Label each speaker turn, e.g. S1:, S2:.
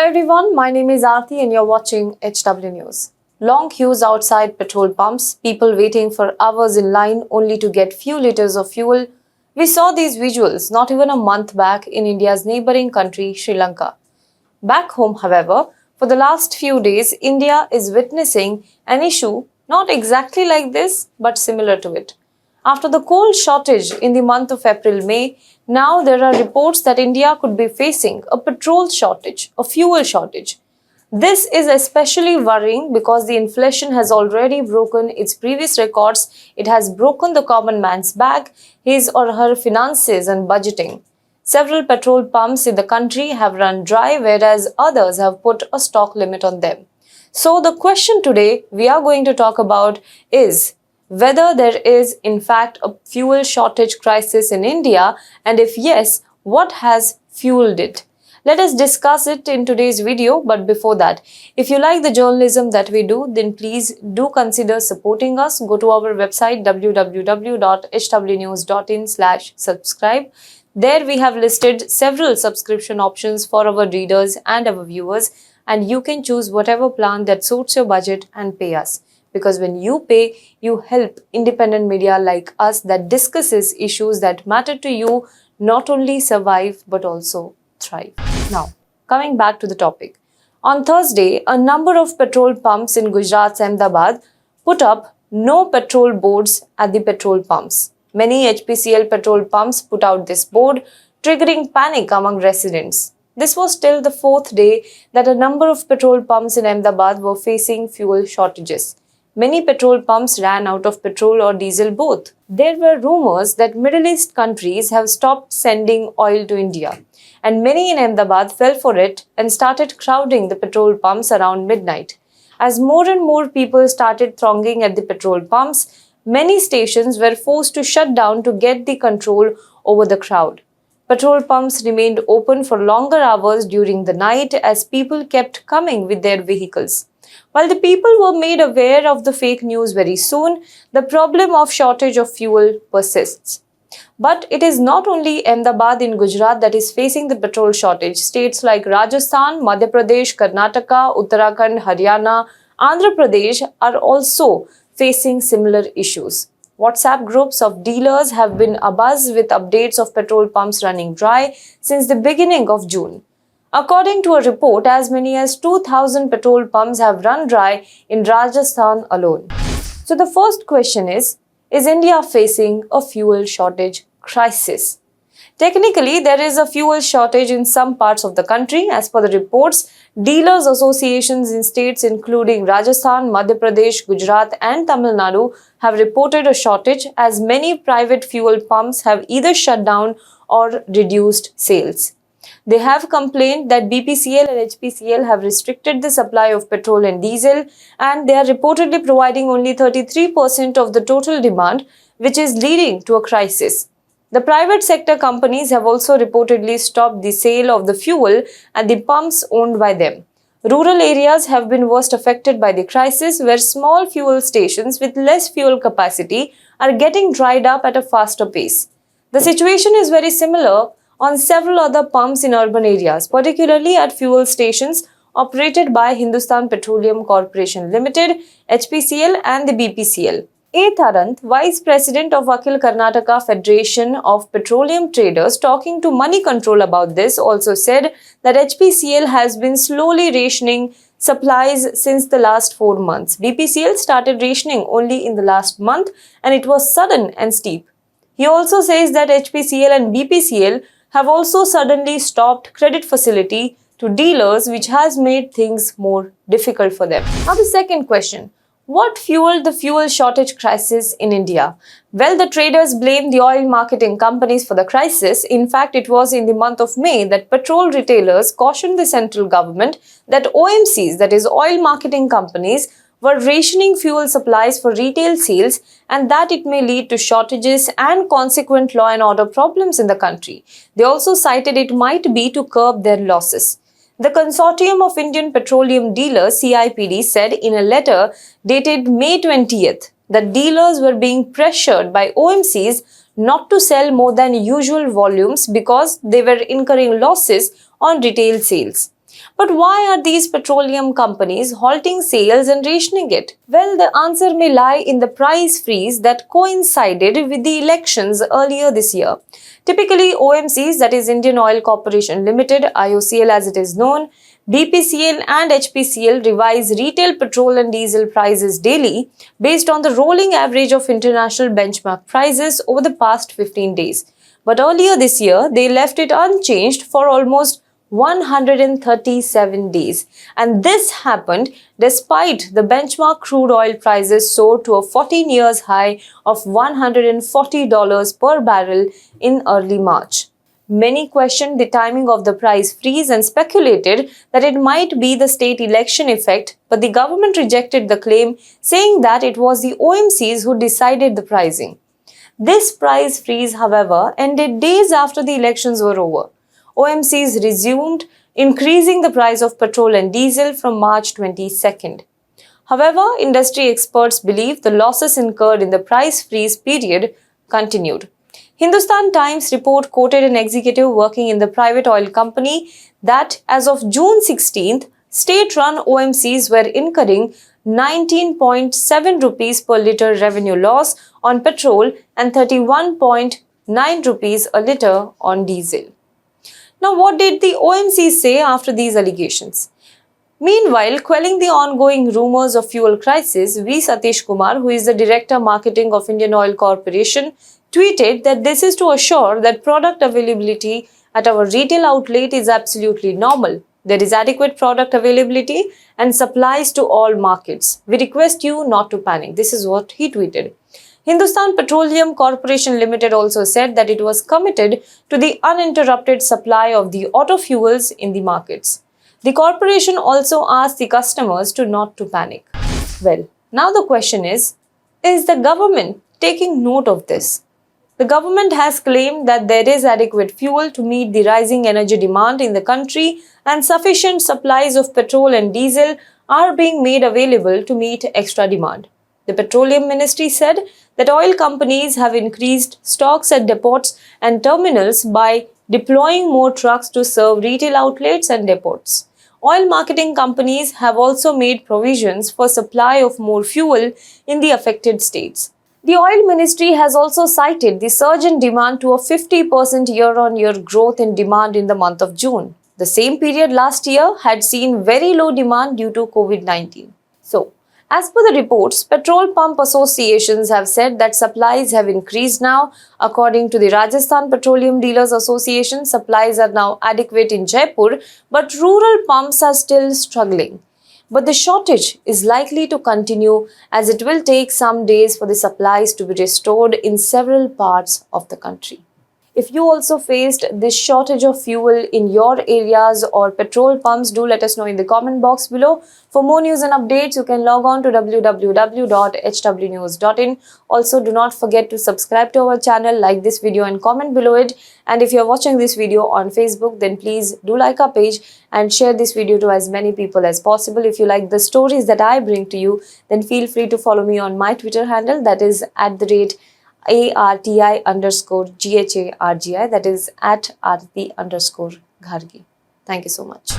S1: everyone, my name is Aarti and you're watching HW News. Long queues outside petrol pumps, people waiting for hours in line only to get few liters of fuel. We saw these visuals not even a month back in India's neighbouring country, Sri Lanka. Back home, however, for the last few days, India is witnessing an issue not exactly like this, but similar to it. After the coal shortage in the month of April-May, now there are reports that India could be facing a petrol shortage, a fuel shortage. This is especially worrying because the inflation has already broken its previous records. It has broken the common man's back, his or her finances and budgeting. Several petrol pumps in the country have run dry, whereas others have put a stock limit on them. So the question today we are going to talk about is whether there is in fact a fuel shortage crisis in India, and if yes, what has fueled it. Let us discuss it in today's video, but before that, if you like the journalism that we do, then please do consider supporting us. Go to our website www.hwnews.in/subscribe. There we have listed several subscription options for our readers and our viewers, and you can choose whatever plan that suits your budget and pay us. Because when you pay, you help independent media like us that discusses issues that matter to you not only survive but also thrive. Now, coming back to the topic. On Thursday, a number of petrol pumps in Gujarat's Ahmedabad put up no petrol boards at the petrol pumps. Many HPCL petrol pumps put out this board, triggering panic among residents. This was still the fourth day that a number of petrol pumps in Ahmedabad were facing fuel shortages. Many petrol pumps ran out of petrol or diesel both. There were rumors that Middle East countries have stopped sending oil to India, and many in Ahmedabad fell for it and started crowding the petrol pumps around midnight. As more and more people started thronging at the petrol pumps, many stations were forced to shut down to get the control over the crowd. Petrol pumps remained open for longer hours during the night as people kept coming with their vehicles. While the people were made aware of the fake news very soon, the problem of shortage of fuel persists. But it is not only Ahmedabad in Gujarat that is facing the petrol shortage. States like Rajasthan, Madhya Pradesh, Karnataka, Uttarakhand, Haryana, Andhra Pradesh are also facing similar issues. WhatsApp groups of dealers have been abuzz with updates of petrol pumps running dry since the beginning of June. According to a report, as many as 2,000 petrol pumps have run dry in Rajasthan alone. So the first question is India facing a fuel shortage crisis? Technically, there is a fuel shortage in some parts of the country. As per the reports, dealers' associations in states including Rajasthan, Madhya Pradesh, Gujarat and Tamil Nadu have reported a shortage as many private fuel pumps have either shut down or reduced sales. They have complained that BPCL and HPCL have restricted the supply of petrol and diesel, and they are reportedly providing only 33% of the total demand, which is leading to a crisis. The private sector companies have also reportedly stopped the sale of the fuel at the pumps owned by them. Rural areas have been worst affected by the crisis, where small fuel stations with less fuel capacity are getting dried up at a faster pace. The situation is very similar on several other pumps in urban areas, particularly at fuel stations operated by Hindustan Petroleum Corporation Limited, HPCL and the BPCL. A. Tarant, Vice President of Akhil Karnataka Federation of Petroleum Traders, talking to Money Control about this, also said that HPCL has been slowly rationing supplies since the last 4 months. BPCL started rationing only in the last month, and it was sudden and steep. He also says that HPCL and BPCL have also suddenly stopped credit facility to dealers, which has made things more difficult for them. Now the second question. What fueled the fuel shortage crisis in India? Well, the traders blame the oil marketing companies for the crisis. In fact, it was in the month of May that petrol retailers cautioned the central government that OMCs, that is oil marketing companies, were rationing fuel supplies for retail sales and that it may lead to shortages and consequent law and order problems in the country. They also cited it might be to curb their losses. The Consortium of Indian Petroleum Dealers (CIPD) said in a letter dated May 20th that dealers were being pressured by OMCs not to sell more than usual volumes because they were incurring losses on retail sales. But why are these petroleum companies halting sales and rationing it? Well, the answer may lie in the price freeze that coincided with the elections earlier this year. Typically, OMCs, that is Indian Oil Corporation Limited, IOCL as it is known, BPCL and HPCL revise retail petrol and diesel prices daily based on the rolling average of international benchmark prices over the past 15 days. But earlier this year, they left it unchanged for almost 137 days. And this happened despite the benchmark crude oil prices soared to a 14 years high of $140 per barrel in early March. Many questioned the timing of the price freeze and speculated that it might be the state election effect, but the government rejected the claim, saying that it was the OMCs who decided the pricing. This price freeze, however, ended days after the elections were over. OMCs resumed increasing the price of petrol and diesel from March 22nd. However, industry experts believe the losses incurred in the price freeze period continued. Hindustan Times report quoted an executive working in the private oil company that as of June 16th, state-run OMCs were incurring 19.7 rupees per litre revenue loss on petrol and 31.9 rupees a litre on diesel. Now, what did the OMCs say after these allegations? Meanwhile, quelling the ongoing rumors of fuel crisis, V. Satish Kumar, who is the Director Marketing of Indian Oil Corporation, tweeted that this is to assure that product availability at our retail outlet is absolutely normal. There is adequate product availability and supplies to all markets. We request you not to panic. This is what he tweeted. Hindustan Petroleum Corporation Limited also said that it was committed to the uninterrupted supply of the auto fuels in the markets. The corporation also asked the customers to not to panic. Well, now the question is the government taking note of this? The government has claimed that there is adequate fuel to meet the rising energy demand in the country and sufficient supplies of petrol and diesel are being made available to meet extra demand. The Petroleum Ministry said that oil companies have increased stocks at depots and terminals by deploying more trucks to serve retail outlets and depots. Oil marketing companies have also made provisions for supply of more fuel in the affected states. The Oil Ministry has also cited the surge in demand to a 50% year-on-year growth in demand in the month of June. The same period last year had seen very low demand due to COVID-19. So, as per the reports, petrol pump associations have said that supplies have increased now. According to the Rajasthan Petroleum Dealers Association, supplies are now adequate in Jaipur, but rural pumps are still struggling. But the shortage is likely to continue as it will take some days for the supplies to be restored in several parts of the country. If you also faced this shortage of fuel in your areas or petrol pumps, do let us know in the comment box below. For more news and updates, you can log on to www.hwnews.in. Also, do not forget to subscribe to our channel, like this video and comment below it. And if you are watching this video on Facebook, then please do like our page and share this video to as many people as possible. If you like the stories that I bring to you, then feel free to follow me on my Twitter handle, that is @ARTI_GHARGI, that is @Arti_Ghargi. Thank you so much.